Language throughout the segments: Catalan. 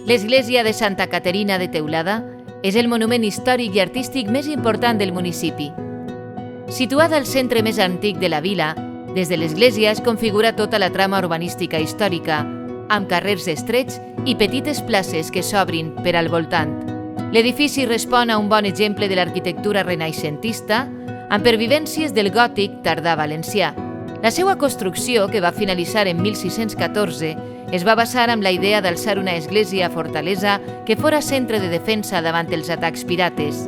L'església de Santa Caterina de Teulada és el monument històric i artístic més important del municipi. Situada al centre més antic de la vila, des de l'església es configura tota la trama urbanística històrica, amb carrers estrets i petites places que s'obrin per al voltant. L'edifici respon a un bon exemple de l'arquitectura renaixentista, amb pervivències del gòtic tardà valencià. La seva construcció, que va finalitzar en 1614, es va basar en la idea d'alçar una església-fortalesa que fora centre de defensa davant els atacs pirates.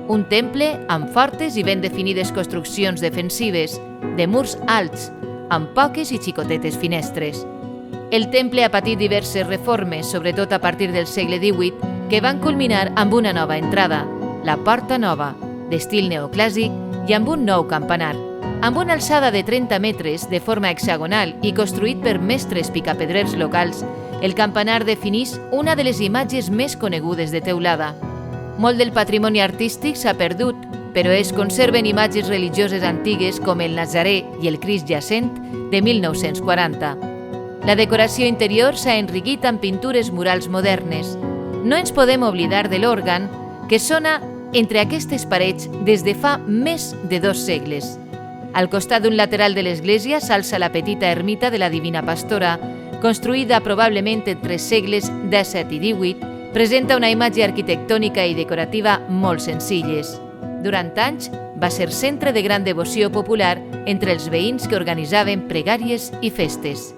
Un temple amb fortes i ben definides construccions defensives, de murs alts, amb poques i xicotetes finestres. El temple ha patit diverses reformes, sobretot a partir del segle XVIII, que van culminar amb una nova entrada, la Porta Nova, d'estil neoclàssic i amb un nou campanar. Amb una alçada de 30 metres, de forma hexagonal i construït per mestres picapedrers locals, el campanar defineix una de les imatges més conegudes de Teulada. Molt del patrimoni artístic s'ha perdut, però es conserven imatges religioses antigues com el Nazaré i el Crist jacent de 1940. La decoració interior s'ha enriquit amb pintures murals modernes. No ens podem oblidar de l'òrgan, que sona entre aquestes parets des de fa més de 2 segles. Al costat d'un lateral de l'església s'alça la petita ermita de la Divina Pastora, construïda probablement entre segles XVII i XVIII, presenta una imatge arquitectònica i decorativa molt senzilles. Durant anys va ser centre de gran devoció popular entre els veïns que organitzaven pregàries i festes.